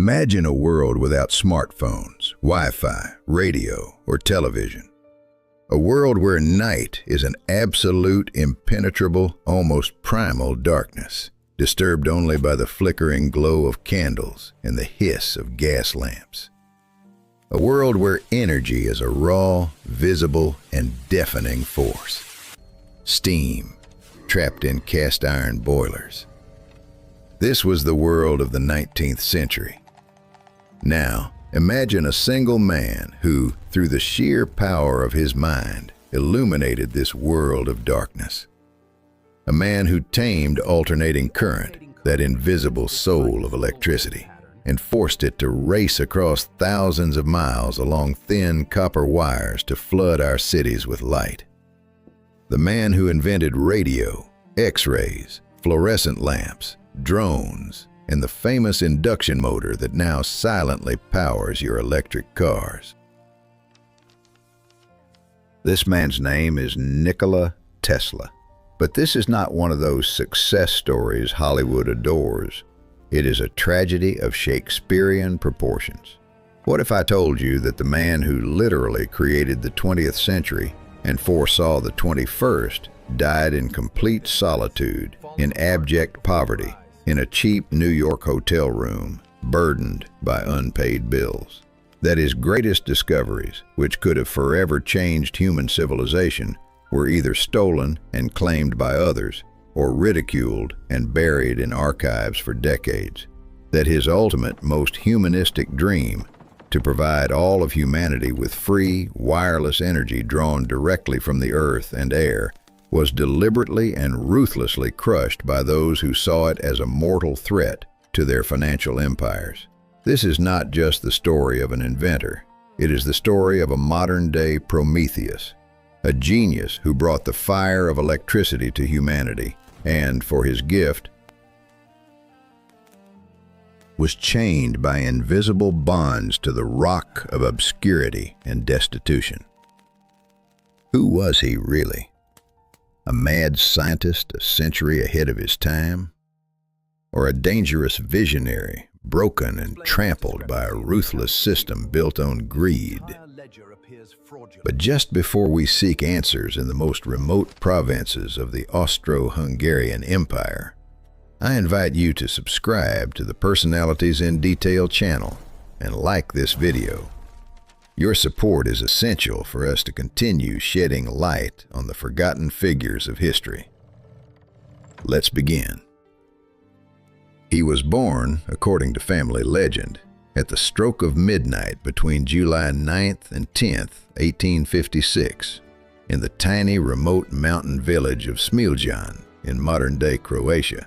Imagine a world without smartphones, Wi-Fi, radio, or television. A world where night is an absolute, impenetrable, almost primal darkness, disturbed only by the flickering glow of candles and the hiss of gas lamps. A world where energy is a raw, visible, and deafening force. Steam, trapped in cast iron boilers. This was the world of the 19th century. Now, imagine a single man who, through the sheer power of his mind, illuminated this world of darkness. A man who tamed alternating current, that invisible soul of electricity, and forced it to race across thousands of miles along thin copper wires to flood our cities with light. The man who invented radio, X-rays, fluorescent lamps, drones, and the famous induction motor that now silently powers your electric cars. This man's name is Nikola Tesla. But this is not one of those success stories Hollywood adores. It is a tragedy of Shakespearean proportions. What if I told you that the man who literally created the 20th century and foresaw the 21st died in complete solitude, in abject poverty, in a cheap New York hotel room, burdened by unpaid bills? That his greatest discoveries, which could have forever changed human civilization, were either stolen and claimed by others, or ridiculed and buried in archives for decades. That his ultimate, most humanistic dream, to provide all of humanity with free, wireless energy drawn directly from the earth and air, was deliberately and ruthlessly crushed by those who saw it as a mortal threat to their financial empires. This is not just the story of an inventor. It is the story of a modern-day Prometheus, a genius who brought the fire of electricity to humanity, and, for his gift, was chained by invisible bonds to the rock of obscurity and destitution. Who was he really? A mad scientist a century ahead of his time? Or a dangerous visionary, broken and trampled by a ruthless system built on greed? But just before we seek answers in the most remote provinces of the Austro-Hungarian Empire, I invite you to subscribe to the Personalities in Detail channel and like this video. Your support is essential for us to continue shedding light on the forgotten figures of history. Let's begin. He was born, according to family legend, at the stroke of midnight between July 9th and 10th, 1856, in the tiny remote mountain village of Smiljan in modern-day Croatia.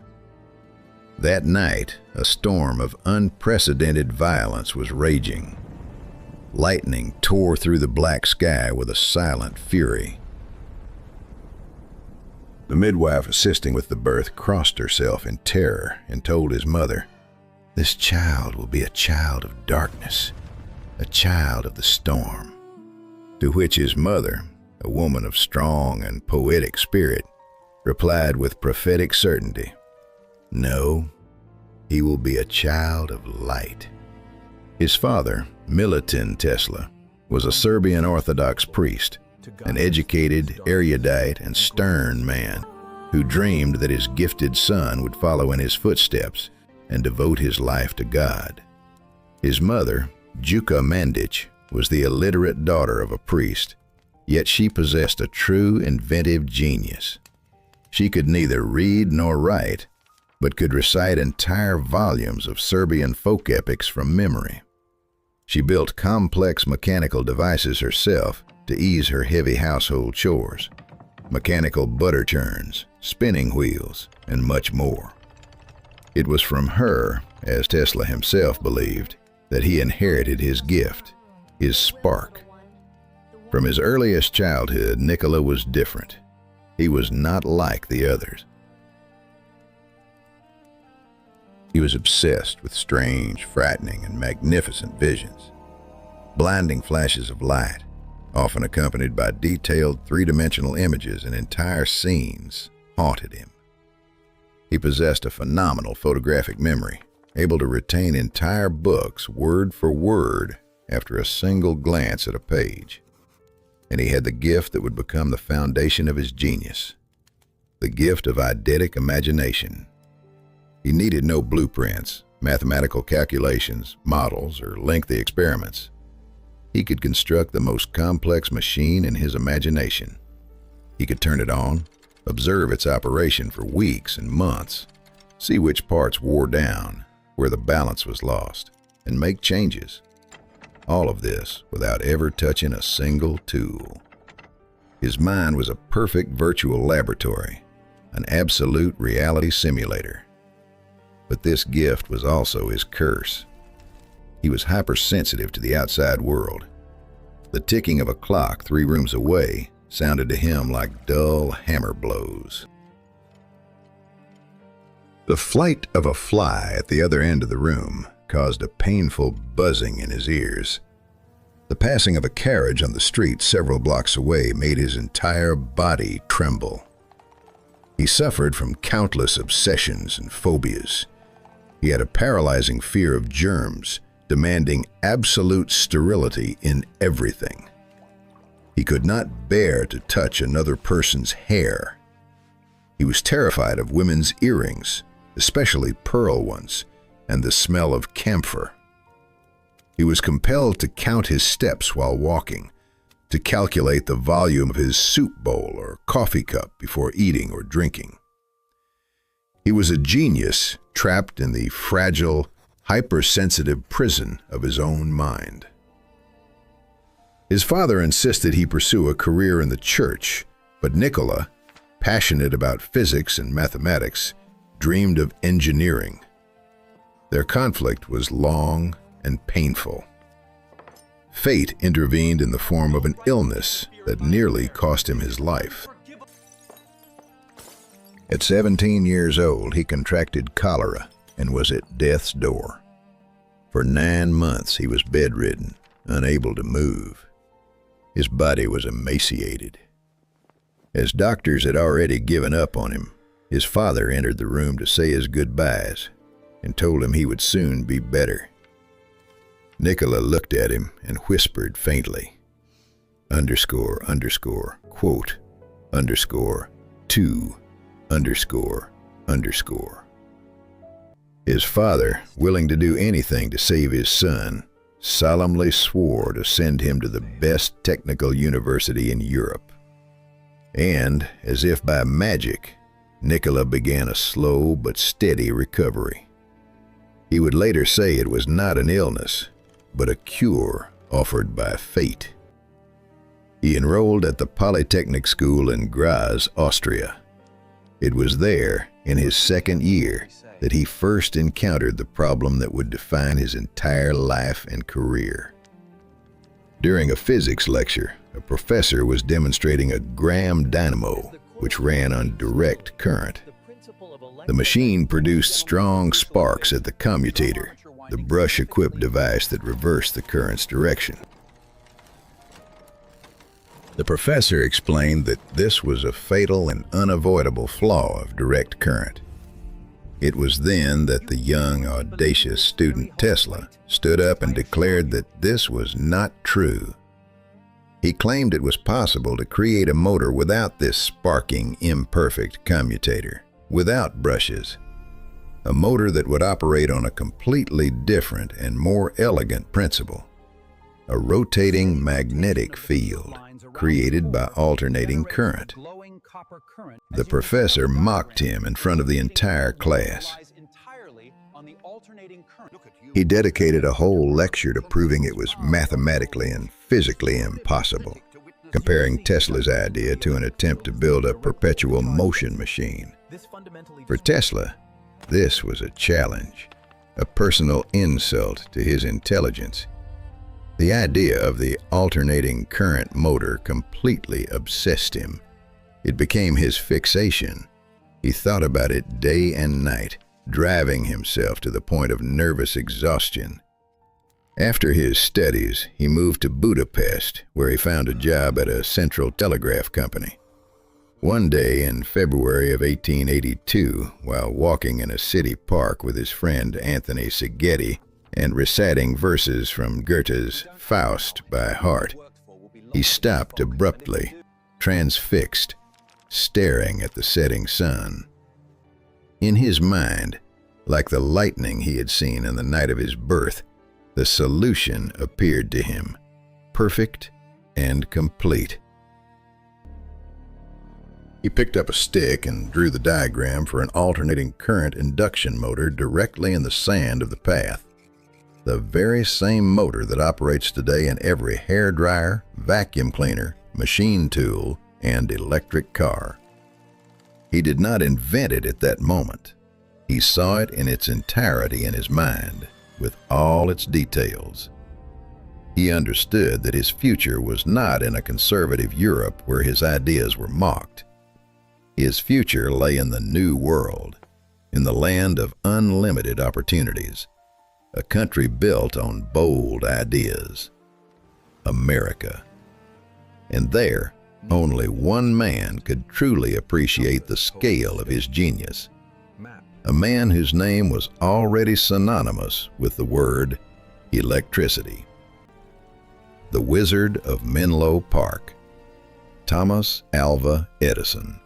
That night, a storm of unprecedented violence was raging. Lightning tore through the black sky with a silent fury. The midwife assisting with the birth crossed herself in terror and told his mother, "This child will be a child of darkness, a child of the storm." To which his mother, a woman of strong and poetic spirit, replied with prophetic certainty, "No, he will be a child of light." His father, Milutin Tesla, was a Serbian Orthodox priest, an educated, erudite, and stern man who dreamed that his gifted son would follow in his footsteps and devote his life to God. His mother, Juka Mandic, was the illiterate daughter of a priest, yet she possessed a true inventive genius. She could neither read nor write, but could recite entire volumes of Serbian folk epics from memory. She built complex mechanical devices herself to ease her heavy household chores, mechanical butter churns, spinning wheels, and much more. It was from her, as Tesla himself believed, that he inherited his gift, his spark. From his earliest childhood, Nikola was different. He was not like the others. He was obsessed with strange, frightening, and magnificent visions. Blinding flashes of light, often accompanied by detailed three-dimensional images and entire scenes, haunted him. He possessed a phenomenal photographic memory, able to retain entire books word for word after a single glance at a page. And he had the gift that would become the foundation of his genius, the gift of eidetic imagination. He needed no blueprints, mathematical calculations, models, or lengthy experiments. He could construct the most complex machine in his imagination. He could turn it on, observe its operation for weeks and months, see which parts wore down, where the balance was lost, and make changes. All of this without ever touching a single tool. His mind was a perfect virtual laboratory, an absolute reality simulator. But this gift was also his curse. He was hypersensitive to the outside world. The ticking of a clock 3 rooms away sounded to him like dull hammer blows. The flight of a fly at the other end of the room caused a painful buzzing in his ears. The passing of a carriage on the street several blocks away made his entire body tremble. He suffered from countless obsessions and phobias. He had a paralyzing fear of germs, demanding absolute sterility in everything. He could not bear to touch another person's hair. He was terrified of women's earrings, especially pearl ones, and the smell of camphor. He was compelled to count his steps while walking, to calculate the volume of his soup bowl or coffee cup before eating or drinking. He was a genius trapped in the fragile, hypersensitive prison of his own mind. His father insisted he pursue a career in the church, but Nikola, passionate about physics and mathematics, dreamed of engineering. Their conflict was long and painful. Fate intervened in the form of an illness that nearly cost him his life. At 17 years old, he contracted cholera and was at death's door. For 9 months, he was bedridden, unable to move. His body was emaciated. As doctors had already given up on him, his father entered the room to say his goodbyes and told him he would soon be better. Nikola looked at him and whispered faintly, underscore, underscore, quote, underscore, 2, underscore, underscore. His father, willing to do anything to save his son, solemnly swore to send him to the best technical university in Europe. And, as if by magic, Nikola began a slow but steady recovery. He would later say it was not an illness, but a cure offered by fate. He enrolled at the Polytechnic School in Graz, Austria. It was there, in his 2nd year, that he first encountered the problem that would define his entire life and career. During a physics lecture, a professor was demonstrating a Graham dynamo, which ran on direct current. The machine produced strong sparks at the commutator, the brush-equipped device that reversed the current's direction. The professor explained that this was a fatal and unavoidable flaw of direct current. It was then that the young, audacious student Tesla stood up and declared that this was not true. He claimed it was possible to create a motor without this sparking, imperfect commutator, without brushes. A motor that would operate on a completely different and more elegant principle, a rotating magnetic field created by alternating current. The professor mocked him in front of the entire class. He dedicated a whole lecture to proving it was mathematically and physically impossible, comparing Tesla's idea to an attempt to build a perpetual motion machine. For Tesla, this was a challenge, a personal insult to his intelligence. The idea of the alternating current motor completely obsessed him. It became his fixation. He thought about it day and night, driving himself to the point of nervous exhaustion. After his studies, he moved to Budapest, where he found a job at a central telegraph company. One day in February of 1882, while walking in a city park with his friend Anthony Szigeti and reciting verses from Goethe's Faust by heart, he stopped abruptly, transfixed, staring at the setting sun. In his mind, like the lightning he had seen on the night of his birth, the solution appeared to him, perfect and complete. He picked up a stick and drew the diagram for an alternating current induction motor directly in the sand of the path. The very same motor that operates today in every hair dryer, vacuum cleaner, machine tool, and electric car. He did not invent it at that moment. He saw it in its entirety in his mind, with all its details. He understood that his future was not in a conservative Europe where his ideas were mocked. His future lay in the New World, in the land of unlimited opportunities, a country built on bold ideas, America. And there, only one man could truly appreciate the scale of his genius, a man whose name was already synonymous with the word electricity. The Wizard of Menlo Park, Thomas Alva Edison.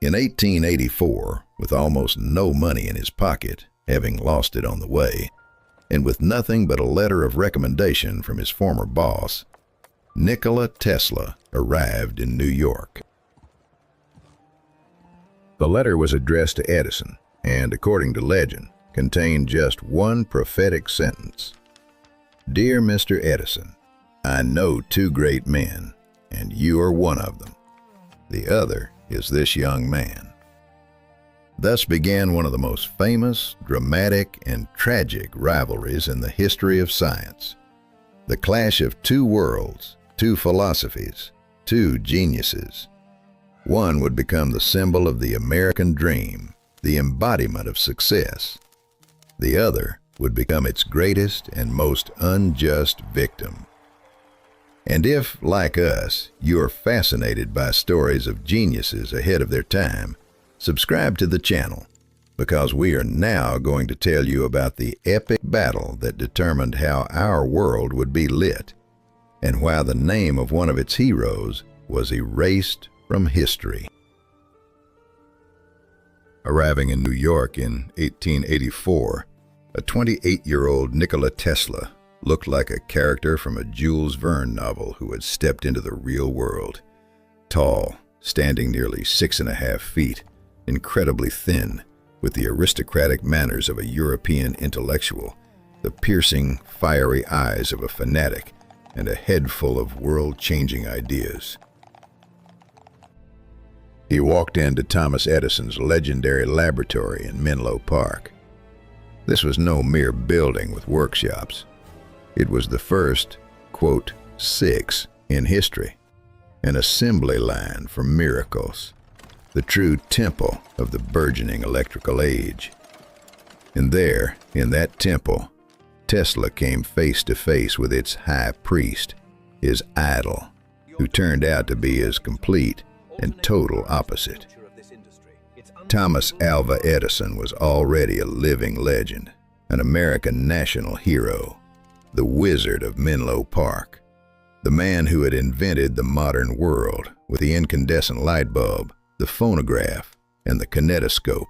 In 1884, with almost no money in his pocket, having lost it on the way, and with nothing but a letter of recommendation from his former boss, Nikola Tesla arrived in New York. The letter was addressed to Edison and, according to legend, contained just one prophetic sentence. "Dear Mr. Edison, I know two great men, and you are one of them. The other is this young man." Thus began one of the most famous, dramatic, and tragic rivalries in the history of science. The clash of two worlds, two philosophies, two geniuses. One would become the symbol of the American dream, the embodiment of success. The other would become its greatest and most unjust victim. And if, like us, you are fascinated by stories of geniuses ahead of their time, subscribe to the channel, because we are now going to tell you about the epic battle that determined how our world would be lit, and why the name of one of its heroes was erased from history. Arriving in New York in 1884, a 28-year-old Nikola Tesla looked like a character from a Jules Verne novel who had stepped into the real world. Tall, standing nearly 6.5 feet, incredibly thin, with the aristocratic manners of a European intellectual, the piercing, fiery eyes of a fanatic, and a head full of world-changing ideas. He walked into Thomas Edison's legendary laboratory in Menlo Park. This was no mere building with workshops. It was the first, quote, 6 in history, an assembly line for miracles, the true temple of the burgeoning electrical age. And there, in that temple, Tesla came face to face with its high priest, his idol, who turned out to be his complete and total opposite. Thomas Alva Edison was already a living legend, an American national hero, the Wizard of Menlo Park, the man who had invented the modern world with the incandescent light bulb, the phonograph, and the kinetoscope.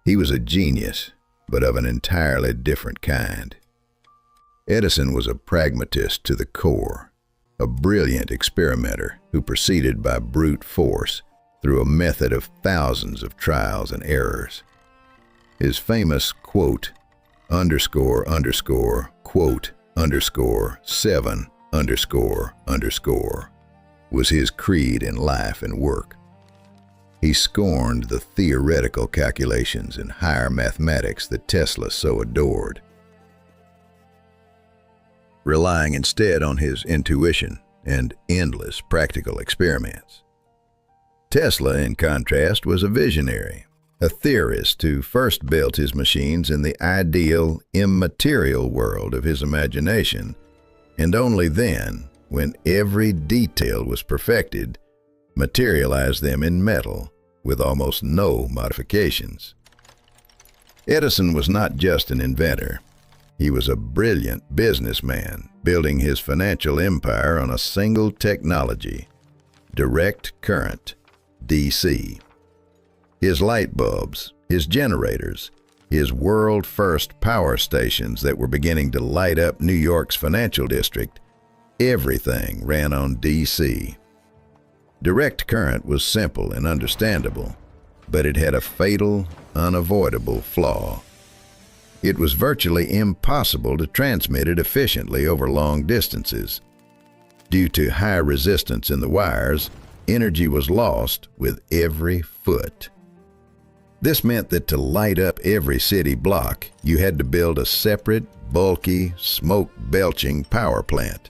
He was a genius, but of an entirely different kind. Edison was a pragmatist to the core, a brilliant experimenter who proceeded by brute force through a method of thousands of trials and errors. His famous quote, underscore, underscore, quote, underscore, 7, underscore, underscore, was his creed in life and work. He scorned the theoretical calculations and higher mathematics that Tesla so adored, relying instead on his intuition and endless practical experiments. Tesla, in contrast, was a visionary, a theorist who first built his machines in the ideal, immaterial world of his imagination, and only then, when every detail was perfected, materialized them in metal with almost no modifications. Edison was not just an inventor. He was a brilliant businessman, building his financial empire on a single technology: direct current, DC. His light bulbs, his generators, his world-first power stations that were beginning to light up New York's financial district, everything ran on DC. Direct current was simple and understandable, but it had a fatal, unavoidable flaw. It was virtually impossible to transmit it efficiently over long distances. Due to high resistance in the wires, energy was lost with every foot. This meant that to light up every city block, you had to build a separate, bulky, smoke-belching power plant.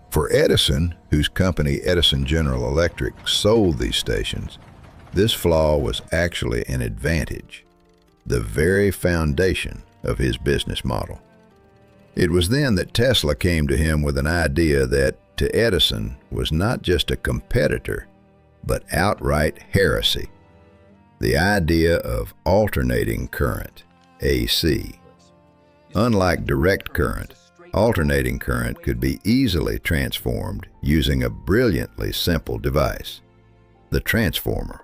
For Edison, whose company Edison General Electric sold these stations, this flaw was actually an advantage, the very foundation of his business model. It was then that Tesla came to him with an idea that, to Edison, was not just a competitor, but outright heresy: the idea of alternating current, AC. Unlike direct current, alternating current could be easily transformed using a brilliantly simple device: the transformer.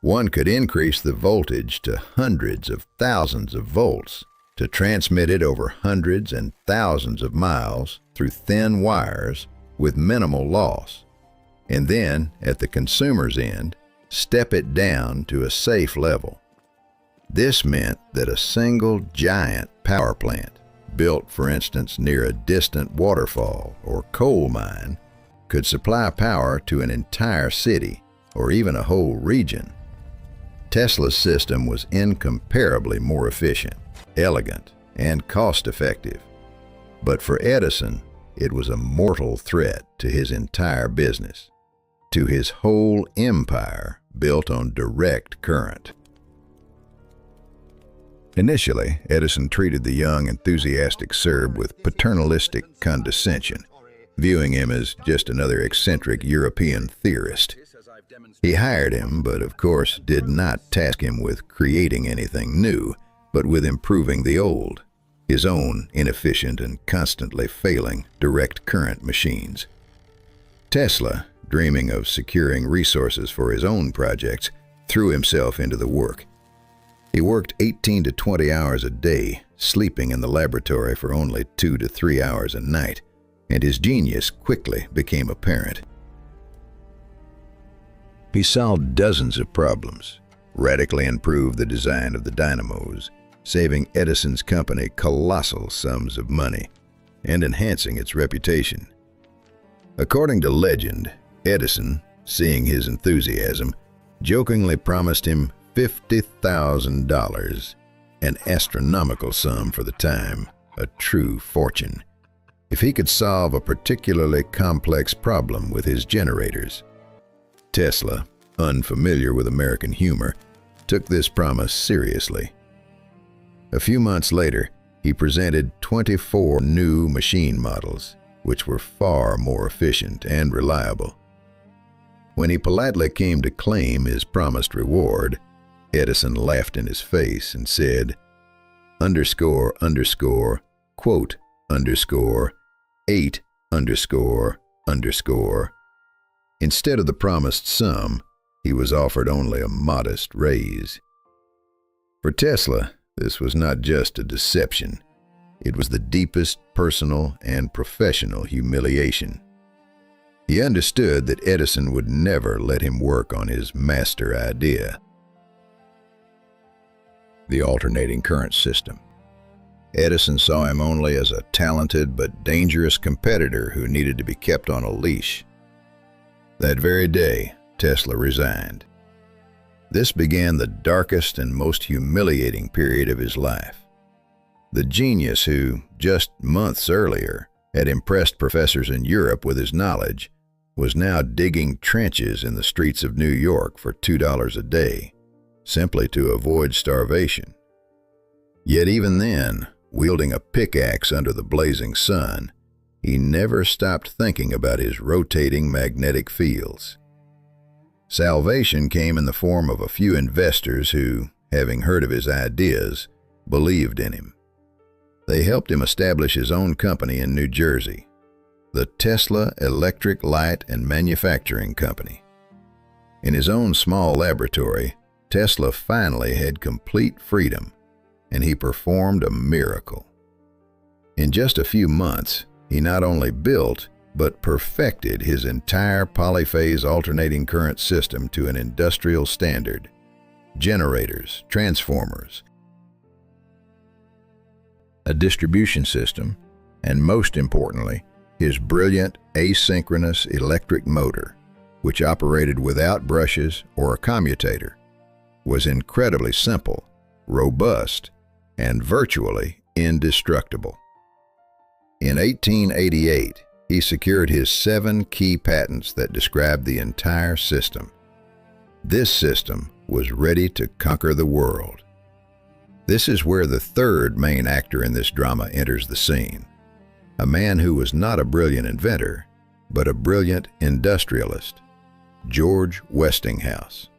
One could increase the voltage to hundreds of thousands of volts to transmit it over hundreds and thousands of miles through thin wires with minimal loss, and then, at the consumer's end, step it down to a safe level. This meant that a single giant power plant, built, for instance, near a distant waterfall or coal mine, could supply power to an entire city or even a whole region. Tesla's system was incomparably more efficient, elegant, and cost-effective. But for Edison, it was a mortal threat to his entire business, to his whole empire built on direct current. Initially, Edison treated the young, enthusiastic Serb with paternalistic condescension, viewing him as just another eccentric European theorist. He hired him, but of course did not task him with creating anything new, but with improving the old, his own inefficient and constantly failing direct current machines. Tesla, dreaming of securing resources for his own projects, threw himself into the work. He worked 18 to 20 hours a day, sleeping in the laboratory for only 2 to 3 hours a night, and his genius quickly became apparent. He solved dozens of problems, radically improved the design of the dynamos, saving Edison's company colossal sums of money, and enhancing its reputation. According to legend, Edison, seeing his enthusiasm, jokingly promised him $50,000, an astronomical sum for the time, a true fortune, if he could solve a particularly complex problem with his generators. Tesla, unfamiliar with American humor, took this promise seriously. A few months later, he presented 24 new machine models, which were far more efficient and reliable. When he politely came to claim his promised reward, Edison laughed in his face and said, ___, quote, __8, ___. Instead of the promised sum, he was offered only a modest raise. For Tesla, this was not just a deception. It was the deepest personal and professional humiliation. He understood that Edison would never let him work on his master idea: the alternating current system. Edison saw him only as a talented but dangerous competitor who needed to be kept on a leash. That very day, Tesla resigned. This began the darkest and most humiliating period of his life. The genius who, just months earlier, had impressed professors in Europe with his knowledge, was now digging trenches in the streets of New York for $2 a day, simply to avoid starvation. Yet even then, wielding a pickaxe under the blazing sun, he never stopped thinking about his rotating magnetic fields. Salvation came in the form of a few investors who, having heard of his ideas, believed in him. They helped him establish his own company in New Jersey, the Tesla Electric Light and Manufacturing Company. In his own small laboratory, Tesla finally had complete freedom, and he performed a miracle. In just a few months, he not only built, but perfected his entire polyphase alternating current system to an industrial standard: generators, transformers, a distribution system, and most importantly, his brilliant asynchronous electric motor, which operated without brushes or a commutator, was incredibly simple, robust, and virtually indestructible. In 1888, he secured his 7 key patents that described the entire system. This system was ready to conquer the world. This is where the third main actor in this drama enters the scene, a man who was not a brilliant inventor, but a brilliant industrialist, George Westinghouse.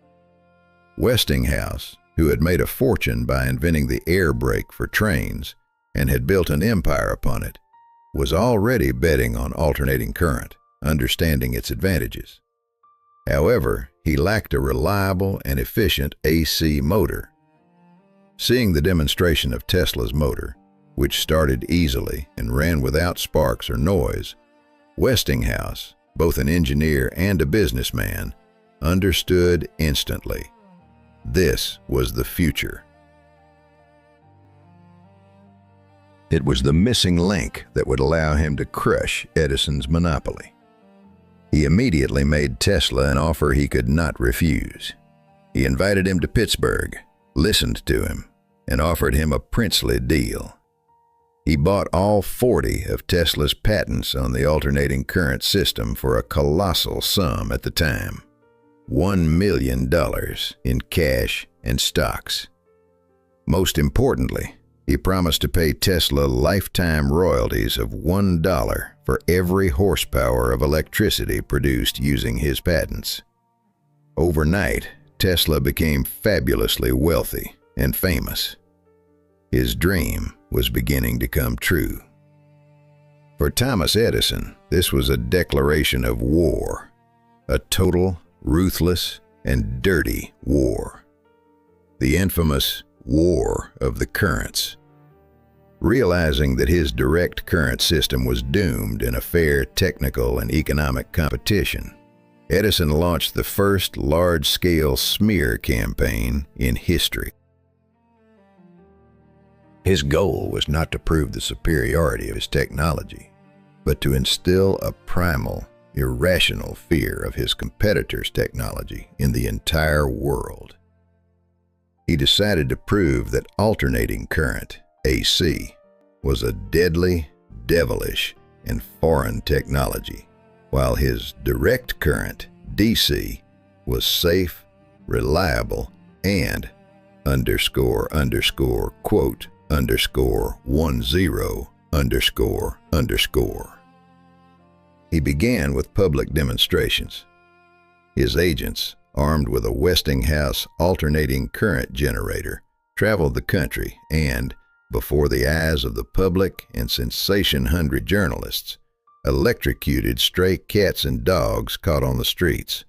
Westinghouse, who had made a fortune by inventing the air brake for trains and had built an empire upon it, was already betting on alternating current, understanding its advantages. However, he lacked a reliable and efficient AC motor. Seeing the demonstration of Tesla's motor, which started easily and ran without sparks or noise, Westinghouse, both an engineer and a businessman, understood instantly. This was the future. It was the missing link that would allow him to crush Edison's monopoly. He immediately made Tesla an offer he could not refuse. He invited him to Pittsburgh, listened to him, and offered him a princely deal. He bought all 40 of Tesla's patents on the alternating current system for a colossal sum at the time: $1 million in cash and stocks. Most importantly, he promised to pay Tesla lifetime royalties of $1 for every horsepower of electricity produced using his patents. Overnight, Tesla became fabulously wealthy and famous. His dream was beginning to come true. For Thomas Edison, this was a declaration of war, a total, ruthless, and dirty war. The infamous War of the Currents. Realizing that his direct current system was doomed in a fair technical and economic competition, Edison launched the first large-scale smear campaign in history. His goal was not to prove the superiority of his technology, but to instill a primal, irrational fear of his competitors' technology in the entire world. He decided to prove that alternating current, AC, was a deadly, devilish, and foreign technology, while his direct current, DC, was safe, reliable, and quote, _10___. He began with public demonstrations. His agents, armed with a Westinghouse alternating current generator, traveled the country and, before the eyes of the public and sensation-hungry journalists, electrocuted stray cats and dogs caught on the streets.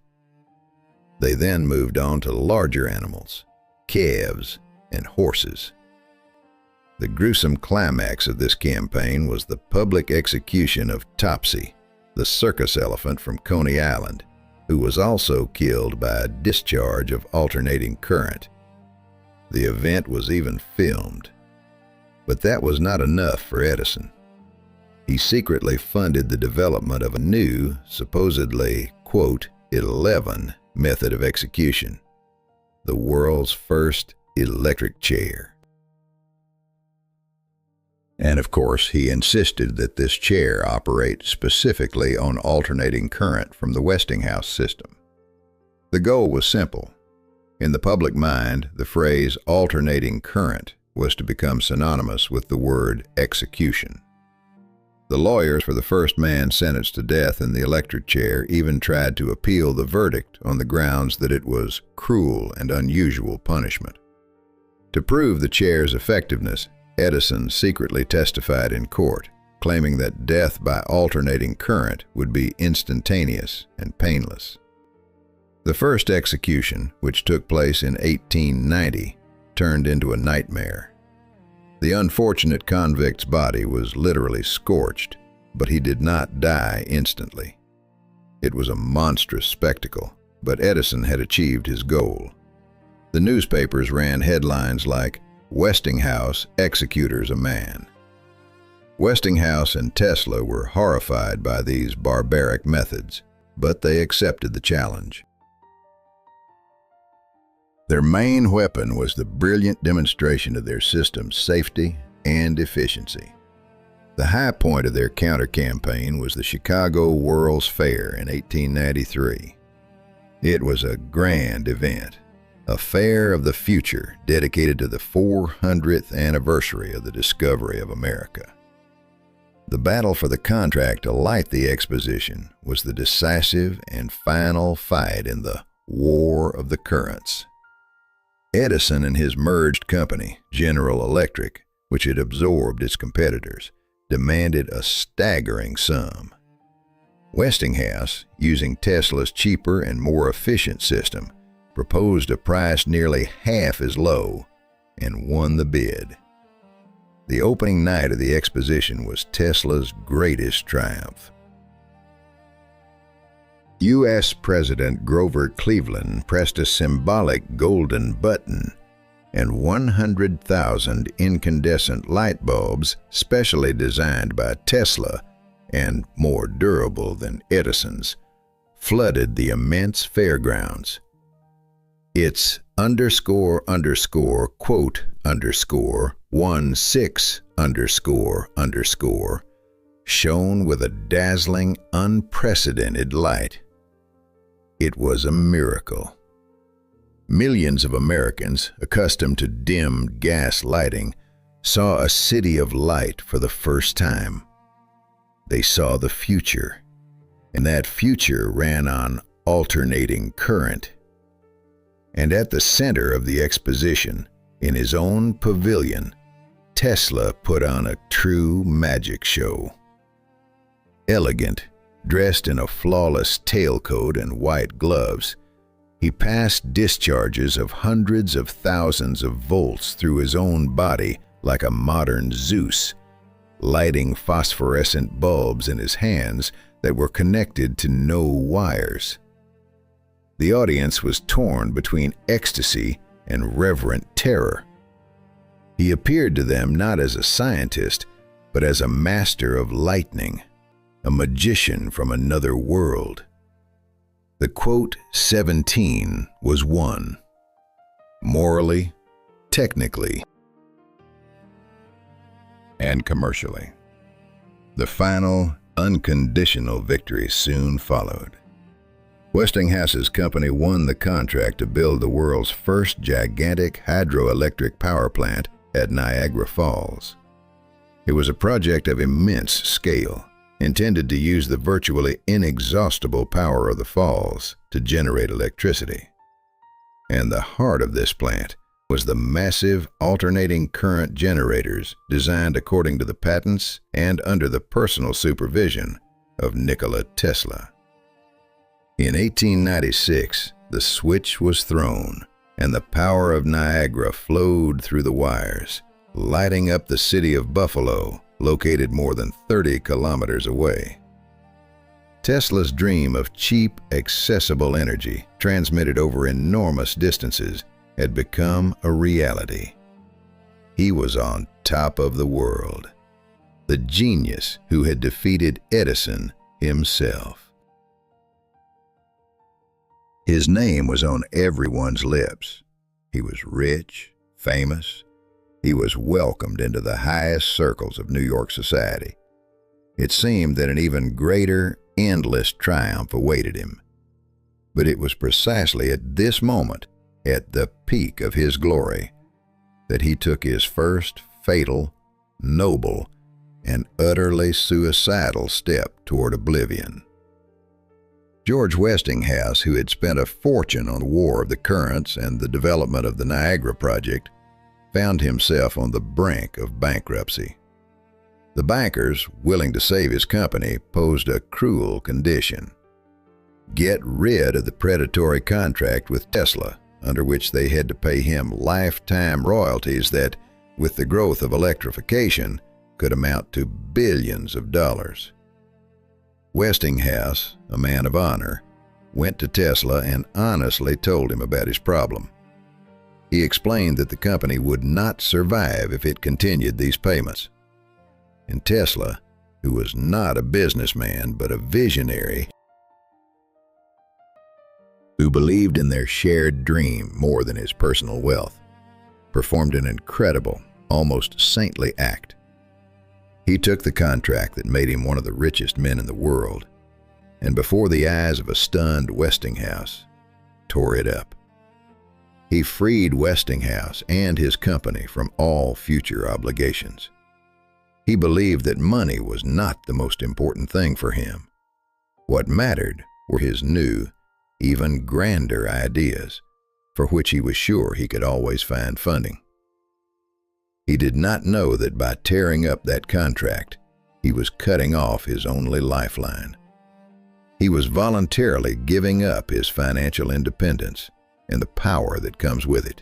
They then moved on to larger animals, calves, and horses. The gruesome climax of this campaign was the public execution of Topsy, the circus elephant from Coney Island, who was also killed by a discharge of alternating current. The event was even filmed. But that was not enough for Edison. He secretly funded the development of a new, supposedly, quote, 11 method of execution, the world's first electric chair. And of course, he insisted that this chair operate specifically on alternating current from the Westinghouse system. The goal was simple. In the public mind, the phrase alternating current was to become synonymous with the word execution. The lawyers for the first man sentenced to death in the electric chair even tried to appeal the verdict on the grounds that it was cruel and unusual punishment. To prove the chair's effectiveness, Edison secretly testified in court, claiming that death by alternating current would be instantaneous and painless. The first execution, which took place in 1890, turned into a nightmare. The unfortunate convict's body was literally scorched, but he did not die instantly. It was a monstrous spectacle, but Edison had achieved his goal. The newspapers ran headlines like, "Westinghouse executors a man." Westinghouse and Tesla were horrified by these barbaric methods, but they accepted the challenge. Their main weapon was the brilliant demonstration of their system's safety and efficiency. The high point of their counter-campaign was the Chicago World's Fair in 1893. It was a grand event, a fair of the future dedicated to the 400th anniversary of the discovery of America. The battle for the contract to light the exposition was the decisive and final fight in the War of the Currents. Edison and his merged company, General Electric, which had absorbed its competitors, demanded a staggering sum. Westinghouse, using Tesla's cheaper and more efficient system, proposed a price nearly half as low and won the bid. The opening night of the exposition was Tesla's greatest triumph. U.S. President Grover Cleveland pressed a symbolic golden button, and 100,000 incandescent light bulbs, specially designed by Tesla and more durable than Edison's, flooded the immense fairgrounds. Its __quote _16__ shone with a dazzling, unprecedented light. It was a miracle. Millions of Americans, accustomed to dim gas lighting, saw a city of light for the first time. They saw the future, and that future ran on alternating current. And at the center of the exposition, in his own pavilion, Tesla put on a true magic show. Elegant, dressed in a flawless tailcoat and white gloves, he passed discharges of hundreds of thousands of volts through his own body like a modern Zeus, lighting phosphorescent bulbs in his hands that were connected to no wires. The audience was torn between ecstasy and reverent terror. He appeared to them not as a scientist, but as a master of lightning, a magician from another world. The quote 17 was won. Morally, technically, and commercially. The final, unconditional victory soon followed. Westinghouse's company won the contract to build the world's first gigantic hydroelectric power plant at Niagara Falls. It was a project of immense scale, intended to use the virtually inexhaustible power of the falls to generate electricity. And the heart of this plant was the massive alternating current generators designed according to the patents and under the personal supervision of Nikola Tesla. In 1896, the switch was thrown, and the power of Niagara flowed through the wires, lighting up the city of Buffalo, located more than 30 kilometers away. Tesla's dream of cheap, accessible energy transmitted over enormous distances had become a reality. He was on top of the world, the genius who had defeated Edison himself. His name was on everyone's lips. He was rich, famous. He was welcomed into the highest circles of New York society. It seemed that an even greater, endless triumph awaited him. But it was precisely at this moment, at the peak of his glory, that he took his first fatal, noble, an utterly suicidal step toward oblivion. George Westinghouse, who had spent a fortune on the War of the Currents and the development of the Niagara project, found himself on the brink of bankruptcy. The bankers, willing to save his company, posed a cruel condition: get rid of the predatory contract with Tesla, under which they had to pay him lifetime royalties that, with the growth of electrification, could amount to billions of dollars. Westinghouse, a man of honor, went to Tesla and honestly told him about his problem. He explained that the company would not survive if it continued these payments. And Tesla, who was not a businessman but a visionary, who believed in their shared dream more than his personal wealth, performed an incredible, almost saintly act. He took the contract that made him one of the richest men in the world, and before the eyes of a stunned Westinghouse, tore it up. He freed Westinghouse and his company from all future obligations. He believed that money was not the most important thing for him. What mattered were his new, even grander ideas, for which he was sure he could always find funding. He did not know that by tearing up that contract, he was cutting off his only lifeline. He was voluntarily giving up his financial independence and the power that comes with it.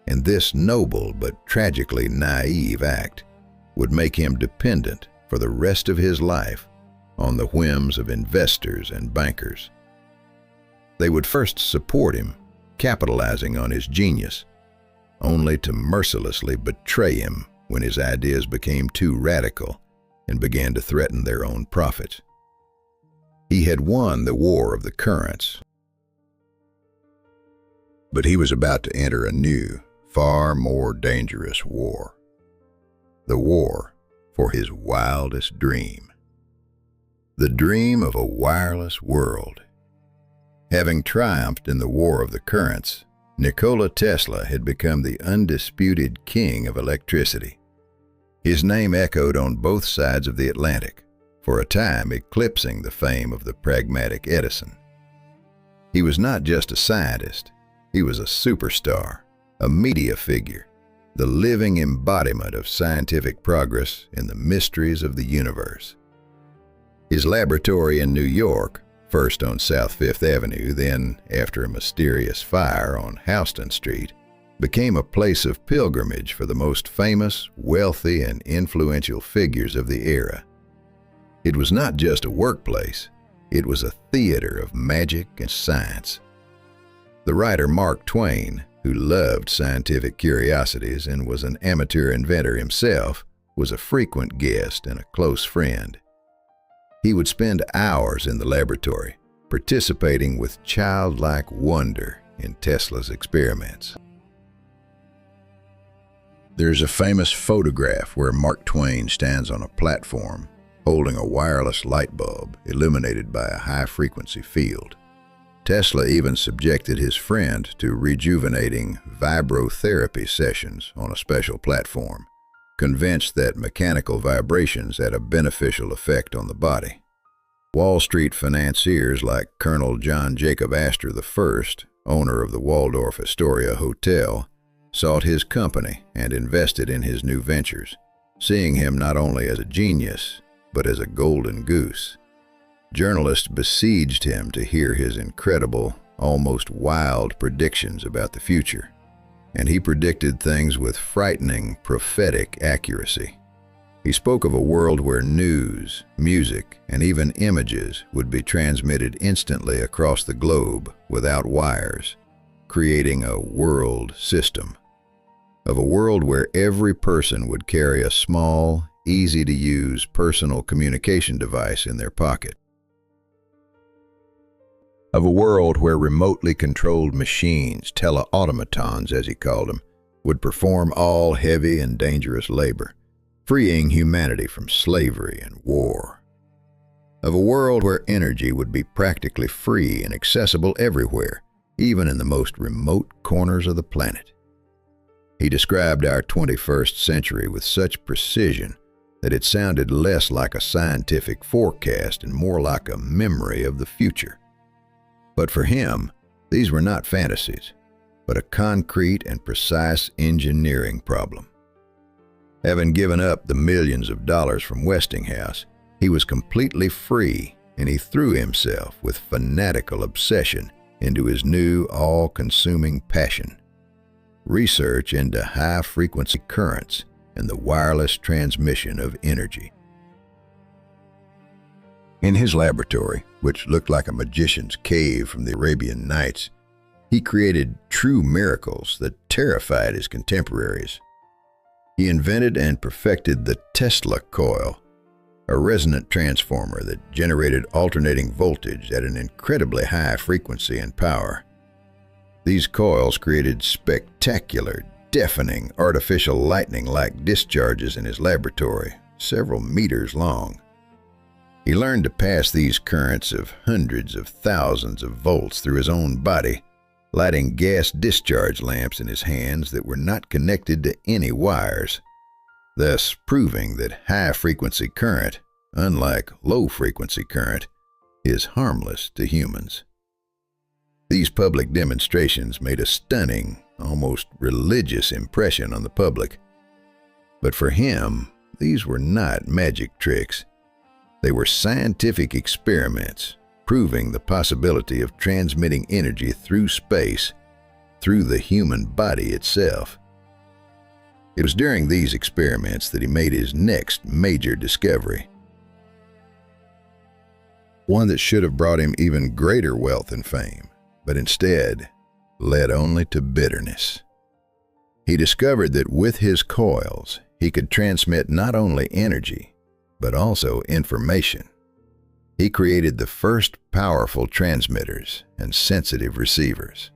And this noble but tragically naive act would make him dependent for the rest of his life on the whims of investors and bankers. They would first support him, capitalizing on his genius, only to mercilessly betray him when his ideas became too radical and began to threaten their own profits. He had won the War of the Currents, but he was about to enter a new, far more dangerous war. The war for his wildest dream. The dream of a wireless world. Having triumphed in the War of the Currents, Nikola Tesla had become the undisputed king of electricity. His name echoed on both sides of the Atlantic, for a time eclipsing the fame of the pragmatic Edison. He was not just a scientist, he was a superstar, a media figure, the living embodiment of scientific progress in the mysteries of the universe. His laboratory in New York, first on South Fifth Avenue, then, after a mysterious fire, on Houston Street, became a place of pilgrimage for the most famous, wealthy, and influential figures of the era. It was not just a workplace, it was a theater of magic and science. The writer Mark Twain, who loved scientific curiosities and was an amateur inventor himself, was a frequent guest and a close friend. He would spend hours in the laboratory, participating with childlike wonder in Tesla's experiments. There's a famous photograph where Mark Twain stands on a platform, holding a wireless light bulb illuminated by a high-frequency field. Tesla even subjected his friend to rejuvenating vibrotherapy sessions on a special platform, convinced that mechanical vibrations had a beneficial effect on the body. Wall Street financiers like Colonel John Jacob Astor I, owner of the Waldorf Astoria Hotel, sought his company and invested in his new ventures, seeing him not only as a genius, but as a golden goose. Journalists besieged him to hear his incredible, almost wild predictions about the future, and he predicted things with frightening, prophetic accuracy. He spoke of a world where news, music, and even images would be transmitted instantly across the globe without wires, creating a world system. Of a world where every person would carry a small, easy-to-use personal communication device in their pocket. Of a world where remotely controlled machines, teleautomatons as he called them, would perform all heavy and dangerous labor, freeing humanity from slavery and war. Of a world where energy would be practically free and accessible everywhere, even in the most remote corners of the planet. He described our 21st century with such precision that it sounded less like a scientific forecast and more like a memory of the future. But for him, these were not fantasies, but a concrete and precise engineering problem. Having given up the millions of dollars from Westinghouse, he was completely free, and he threw himself with fanatical obsession into his new all-consuming passion: research into high-frequency currents and the wireless transmission of energy. In his laboratory, which looked like a magician's cave from the Arabian Nights, he created true miracles that terrified his contemporaries. He invented and perfected the Tesla coil, a resonant transformer that generated alternating voltage at an incredibly high frequency and power. These coils created spectacular, deafening, artificial lightning-like discharges in his laboratory, several meters long. He learned to pass these currents of hundreds of thousands of volts through his own body, lighting gas discharge lamps in his hands that were not connected to any wires, thus proving that high-frequency current, unlike low-frequency current, is harmless to humans. These public demonstrations made a stunning, almost religious impression on the public. But for him, these were not magic tricks. They were scientific experiments, proving the possibility of transmitting energy through space, through the human body itself. It was during these experiments that he made his next major discovery, one that should have brought him even greater wealth and fame, but instead led only to bitterness. He discovered that with his coils, he could transmit not only energy, but also information. He created the first powerful transmitters and sensitive receivers.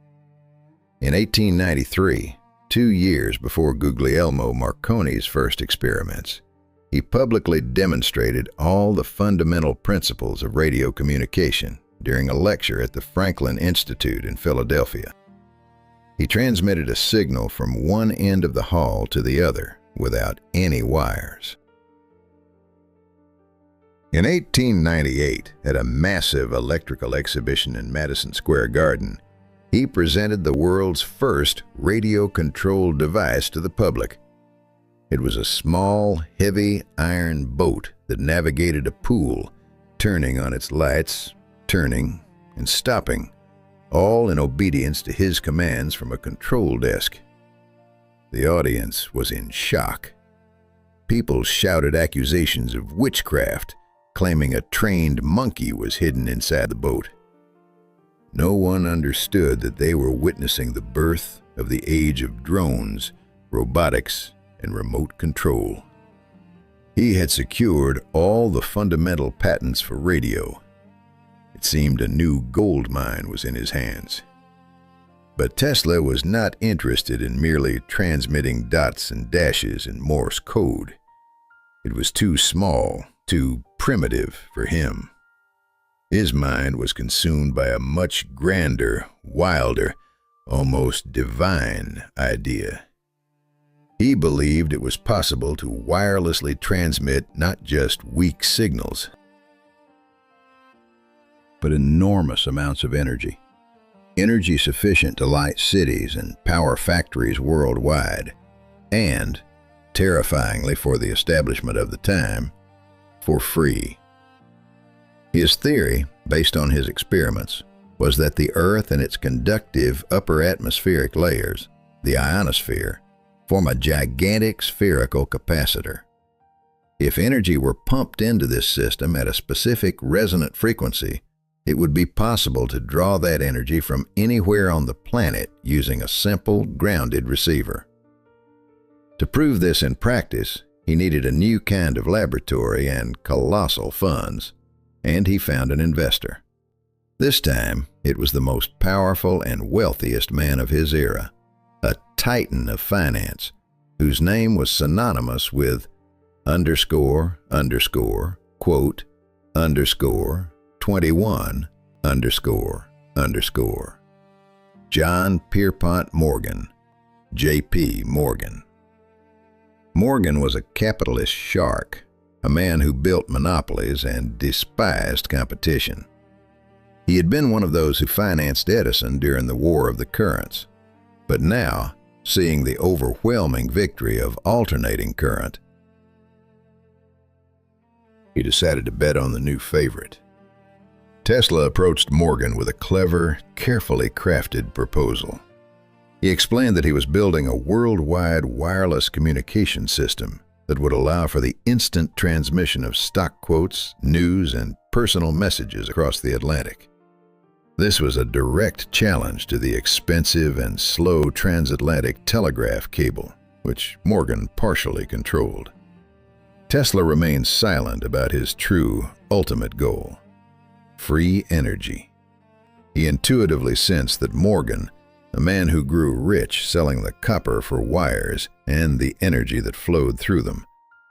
In 1893, 2 years before Guglielmo Marconi's first experiments, he publicly demonstrated all the fundamental principles of radio communication during a lecture at the Franklin Institute in Philadelphia. He transmitted a signal from one end of the hall to the other without any wires. In 1898, at a massive electrical exhibition in Madison Square Garden, he presented the world's first radio-controlled device to the public. It was a small, heavy iron boat that navigated a pool, turning on its lights, turning and stopping, all in obedience to his commands from a control desk. The audience was in shock. People shouted accusations of witchcraft, claiming a trained monkey was hidden inside the boat. No one understood that they were witnessing the birth of the age of drones, robotics, and remote control. He had secured all the fundamental patents for radio. It seemed a new gold mine was in his hands. But Tesla was not interested in merely transmitting dots and dashes in Morse code. It was too small, too primitive for him. His mind was consumed by a much grander, wilder, almost divine idea. He believed it was possible to wirelessly transmit not just weak signals, but enormous amounts of energy. Energy sufficient to light cities and power factories worldwide, and, terrifyingly for the establishment of the time, for free. His theory, based on his experiments, was that the Earth and its conductive upper atmospheric layers, the ionosphere, form a gigantic spherical capacitor. If energy were pumped into this system at a specific resonant frequency, it would be possible to draw that energy from anywhere on the planet using a simple grounded receiver. To prove this in practice, he needed a new kind of laboratory and colossal funds, and he found an investor. This time, it was the most powerful and wealthiest man of his era, a titan of finance, whose name was synonymous with quote, 21, John Pierpont Morgan, J.P. Morgan. Morgan was a capitalist shark a man who built monopolies and despised competition. He had been one of those who financed Edison during the War of the Currents, but now, seeing the overwhelming victory of alternating current, he decided to bet on the new favorite. Tesla approached Morgan with a clever, carefully crafted proposal. He explained that he was building a worldwide wireless communication system that would allow for the instant transmission of stock quotes, news, and personal messages across the Atlantic. This was a direct challenge to the expensive and slow transatlantic telegraph cable, which Morgan partially controlled. Tesla remained silent about his true, ultimate goal: free energy. He intuitively sensed that Morgan, a man who grew rich selling the copper for wires and the energy that flowed through them,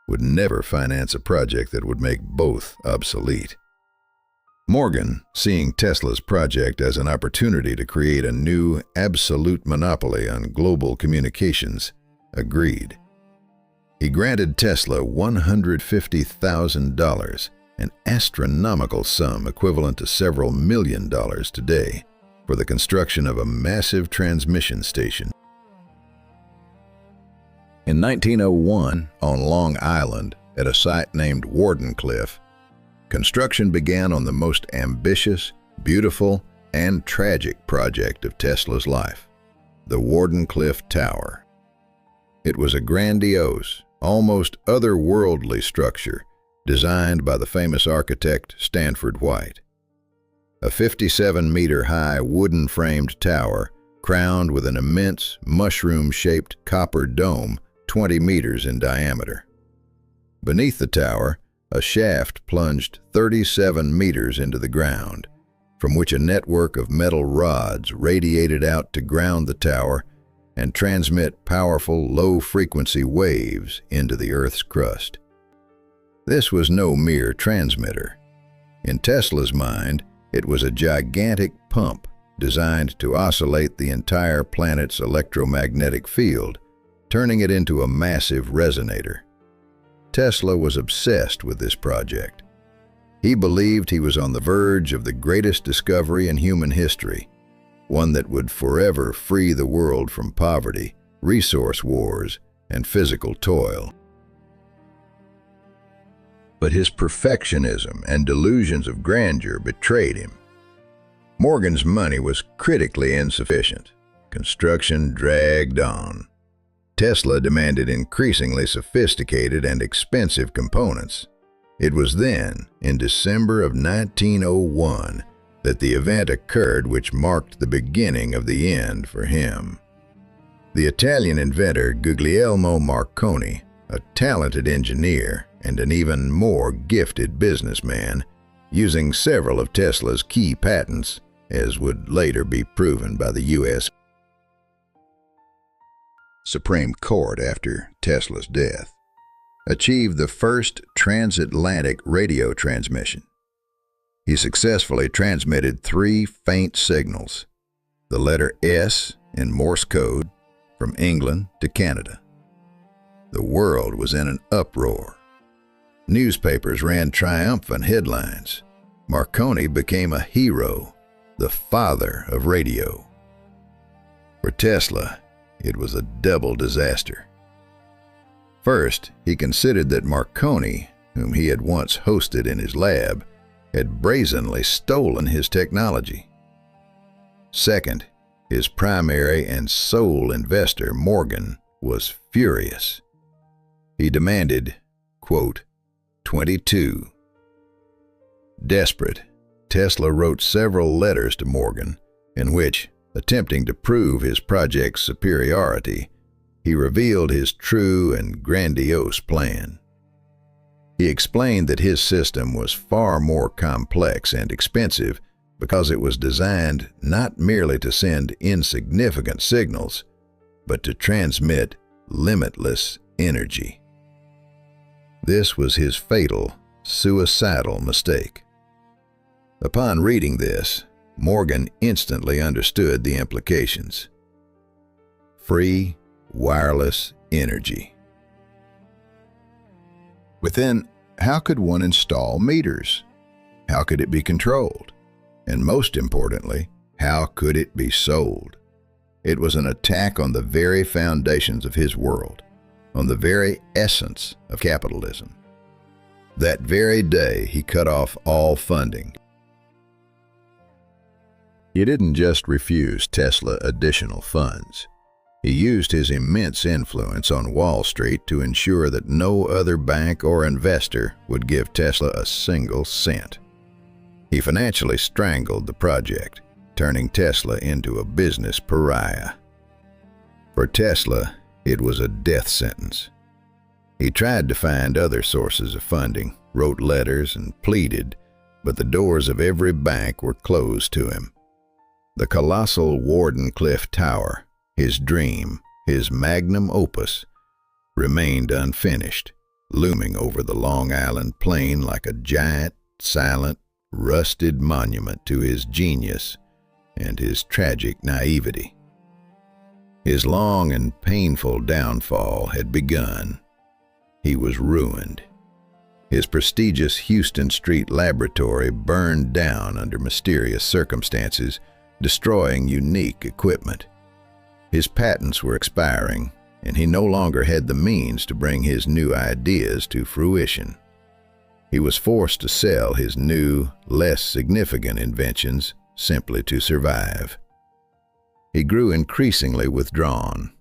would never finance a project that would make both obsolete. Morgan, seeing Tesla's project as an opportunity to create a new, absolute monopoly on global communications, agreed. He granted Tesla $150,000, an astronomical sum equivalent to several $1 million today, for the construction of a massive transmission station. In 1901, on Long Island, at a site named Wardenclyffe, construction began on the most ambitious, beautiful, and tragic project of Tesla's life, the Wardenclyffe Tower. It was a grandiose, almost otherworldly structure designed by the famous architect Stanford White. A 57-meter-high wooden-framed tower crowned with an immense mushroom-shaped copper dome 20 meters in diameter. Beneath the tower, a shaft plunged 37 meters into the ground, from which a network of metal rods radiated out to ground the tower and transmit powerful low-frequency waves into the Earth's crust. This was no mere transmitter. In Tesla's mind, it was a gigantic pump designed to oscillate the entire planet's electromagnetic field, turning it into a massive resonator. Tesla was obsessed with this project. He believed he was on the verge of the greatest discovery in human history, one that would forever free the world from poverty, resource wars, and physical toil. But his perfectionism and delusions of grandeur betrayed him. Morgan's money was critically insufficient. Construction dragged on. Tesla demanded increasingly sophisticated and expensive components. It was then, in December of 1901, that the event occurred which marked the beginning of the end for him. The Italian inventor Guglielmo Marconi, a talented engineer and an even more gifted businessman, using several of Tesla's key patents, as would later be proven by the U.S. Supreme Court after Tesla's death, achieved the first transatlantic radio transmission. He successfully transmitted 3 faint signals, the letter S in Morse code, from England to Canada. The world was in an uproar. Newspapers ran triumphant headlines. Marconi became a hero, the father of radio. For Tesla, it was a double disaster. First, he considered that Marconi, whom he had once hosted in his lab, had brazenly stolen his technology. Second, his primary and sole investor, Morgan, was furious. He demanded, quote, 22. Desperate, Tesla wrote several letters to Morgan in which, attempting to prove his project's superiority, he revealed his true and grandiose plan. He explained that his system was far more complex and expensive because it was designed not merely to send insignificant signals, but to transmit limitless energy. This was his fatal, suicidal mistake. Upon reading this, Morgan instantly understood the implications. Free, wireless energy. Within how could one install meters? How could it be controlled? And most importantly, how could it be sold? It was an attack on the very foundations of his world, on the very essence of capitalism. That very day, he cut off all funding. He didn't just refuse Tesla additional funds. He used his immense influence on Wall Street to ensure that no other bank or investor would give Tesla a single cent. He financially strangled the project, turning Tesla into a business pariah. For Tesla, it was a death sentence. He tried to find other sources of funding, wrote letters and pleaded, but the doors of every bank were closed to him. The colossal Wardenclyffe Tower, his dream, his magnum opus, remained unfinished, looming over the Long Island plain like a giant, silent, rusted monument to his genius and his tragic naivety. His long and painful downfall had begun. He was ruined. His prestigious Houston Street laboratory burned down under mysterious circumstances, destroying unique equipment. His patents were expiring, and he no longer had the means to bring his new ideas to fruition. He was forced to sell his new, less significant inventions simply to survive. He grew increasingly withdrawn,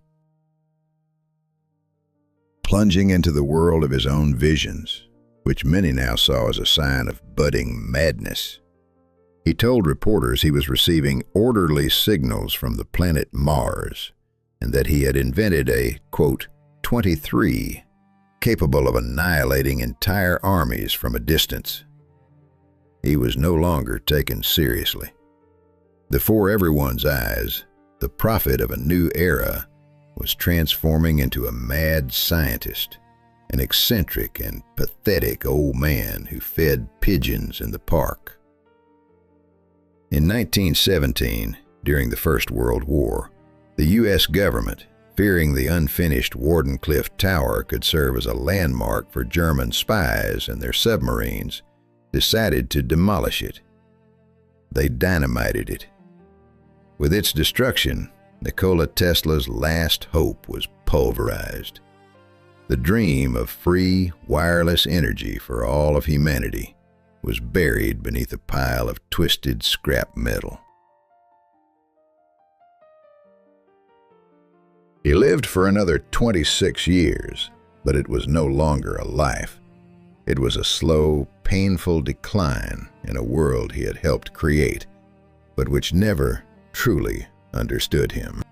plunging into the world of his own visions, which many now saw as a sign of budding madness. He told reporters he was receiving orderly signals from the planet Mars, and that he had invented a, quote, 23, capable of annihilating entire armies from a distance. He was no longer taken seriously. Before everyone's eyes, the prophet of a new era was transforming into a mad scientist, an eccentric and pathetic old man who fed pigeons in the park. In 1917, during the First World War, the U.S. government, fearing the unfinished Wardenclyffe Tower could serve as a landmark for German spies and their submarines, decided to demolish it. They dynamited it. With its destruction, Nikola Tesla's last hope was pulverized. The dream of free, wireless energy for all of humanity was buried beneath a pile of twisted scrap metal. He lived for another 26 years, but it was no longer a life. It was a slow, painful decline in a world he had helped create, but which never truly understood him.